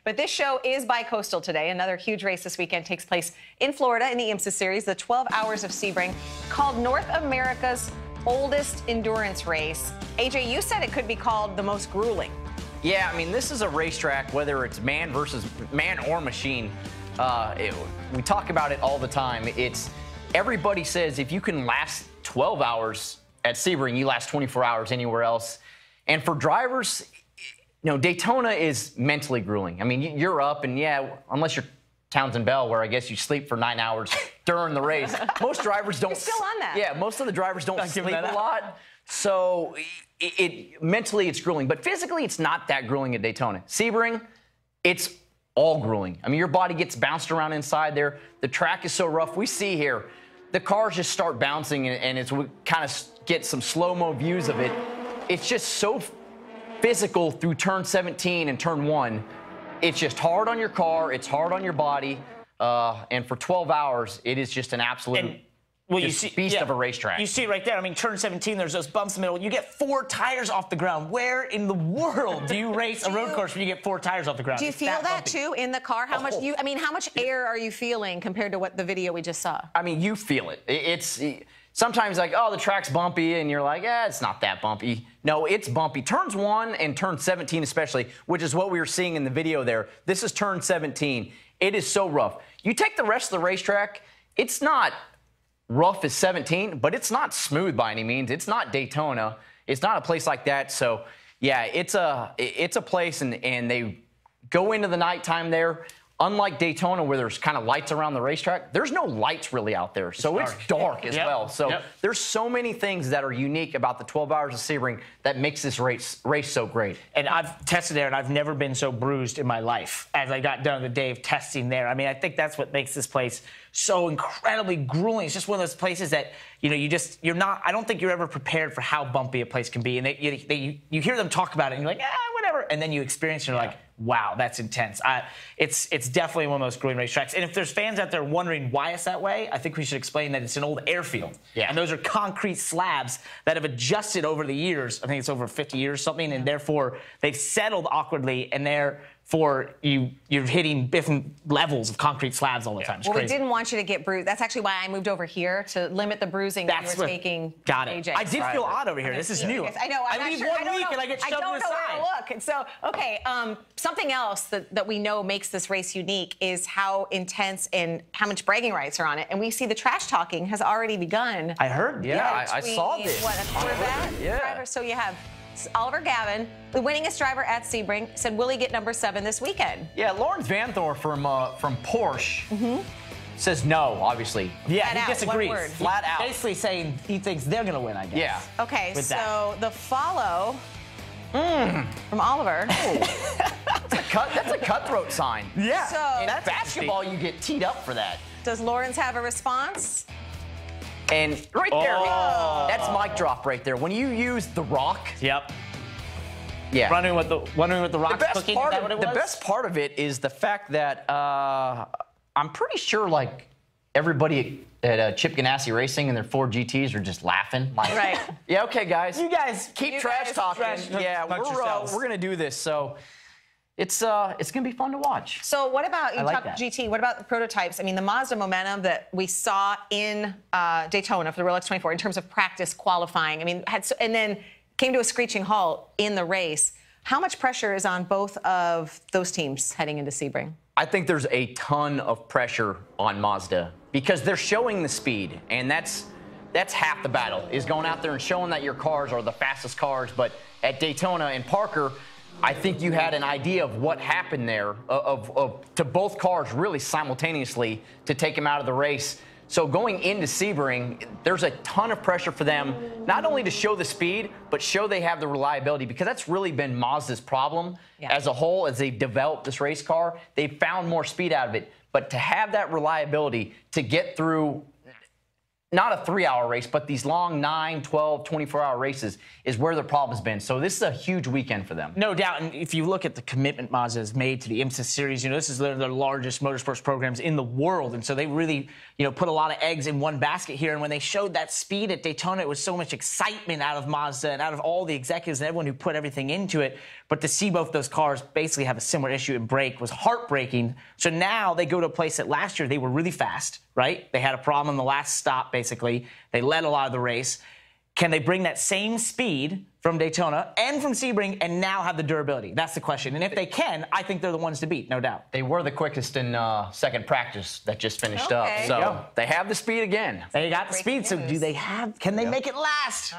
But this show is bi-coastal today. Another huge race this weekend takes place in Florida in the IMSA series, the 12 Hours of Sebring, called North America's oldest endurance race. AJ, you said it could be called the most grueling. Yeah, I mean, this is a racetrack, whether it's man versus man or machine. We talk about it all the time. Everybody says if you can last 12 hours at Sebring, you last 24 hours anywhere else. And for drivers, Daytona is mentally grueling. I mean, you're up, and yeah, unless you're Townsend Bell, where I guess you sleep for 9 hours during the race. Most drivers don't. You're still on that. Yeah, most of the drivers don't sleep a lot. So mentally, it's grueling. But physically, it's not that grueling at Daytona. Sebring, it's all grueling. I mean, your body gets bounced around inside there. The track is so rough. We see here, the cars just start bouncing, and we kind of get some slow-mo views of it. It's just so physical through turn 17 and turn 1. It's just hard on your car. It's hard on your body. And for 12 hours, it is just an absolute beast of a racetrack. You see it right there. I mean, turn 17, there's those bumps in the middle. You get 4 tires off the ground. Where in the world do you race a road course when you get 4 tires off the ground? Do you feel that too in the car? How much how much air are you feeling compared to what the video we just saw? I mean, you feel it. It's sometimes like, oh, the track's bumpy, and you're like, yeah, it's not that bumpy. No, it's bumpy. Turns 1 and turn 17 especially, which is what we were seeing in the video there. This is turn 17. It is so rough. You take the rest of the racetrack, it's not rough as 17, but it's not smooth by any means. It's not Daytona. It's not a place like that. So, yeah, it's a place, and they go into the nighttime there. Unlike Daytona, where there's kind of lights around the racetrack, there's no lights really out there. So it's dark as well. So there's so many things that are unique about the 12 Hours of Sebring that makes this race so great. And I've tested there, and I've never been so bruised in my life as I got done the day of testing there. I mean, I think that's what makes this place so incredibly grueling. It's just one of those places that, you're not, I don't think you're ever prepared for how bumpy a place can be. And you hear them talk about it, and you're like, whatever. And then you experience it, and you're like, wow, that's intense. It's definitely one of those grueling racetracks. And if there's fans out there wondering why it's that way, I think we should explain that it's an old airfield. Yeah. And those are concrete slabs that have adjusted over the years. I think it's over 50 years or something, and therefore they've settled awkwardly, and therefore you're hitting different levels of concrete slabs all the time. It's crazy. We didn't want you to get bruised. That's actually why I moved over here, to limit the bruising that you were taking. Got it. AJ. I did feel odd over here. This is new. Yes, I know. I leave 1 week and I get shoved to the side. I don't know where to look. And so, okay, something else that we know makes this race unique is how intense and how much bragging rights are on it. And we see the trash talking has already begun. I heard. Yeah, I saw this. What, a Corvette driver? So you have Oliver Gavin, the winningest driver at Sebring, said, will he get number 7 this weekend? Yeah, Lawrence Vanthor from Porsche says no, obviously. Yeah, he disagrees. One word. Flat out. Basically saying he thinks they're going to win, I guess. Yeah. Okay, so the follow from Oliver. That's a cutthroat sign. Yeah. So In basketball, you get teed up for that. does Lawrence have a response? And right there, that's mic drop right there. When you use The Rock. Yep. Yeah. Wondering what the Rock's cooking, is that what it was? The best part of it is the fact that I'm pretty sure, like, everybody at Chip Ganassi Racing and their Ford GTs are just laughing. Like, Right. Yeah, okay, guys. You guys keep trash talking. Yeah, we're going to do this. So it's going to be fun to watch. So what about, you like talk GT, what about the prototypes? I mean, the Mazda momentum that we saw in Daytona for the Real X24 in terms of practice qualifying, I mean, and then came to a screeching halt in the race. How much pressure is on both of those teams heading into Sebring? I think there's a ton of pressure on Mazda because they're showing the speed, and that's half the battle, is going out there and showing that your cars are the fastest cars. But at Daytona and Parker, I think you had an idea of what happened there to both cars really simultaneously to take them out of the race. So going into Sebring, there's a ton of pressure for them, not only to show the speed, but show they have the reliability, because that's really been Mazda's problem as a whole as they've developed this race car. They've found more speed out of it. But to have that reliability to get through not a 3-hour race, but these long 9, 12, 24-hour races is where the problem has been. So this is a huge weekend for them. No doubt. And if you look at the commitment Mazda has made to the IMSA series, this is their largest motorsports programs in the world. And so they really, put a lot of eggs in one basket here. And when they showed that speed at Daytona, it was so much excitement out of Mazda and out of all the executives and everyone who put everything into it. But to see both those cars basically have a similar issue and break was heartbreaking. So now they go to a place that last year they were really fast, right? They had a problem in the last stop, basically. They led a lot of the race. Can they bring that same speed from Daytona and from Sebring and now have the durability? That's the question. And if they can, I think they're the ones to beat, no doubt. They were the quickest in second practice that just finished up. Okay. So they have the speed again. They got the speed, so news. do they have, can they make it last?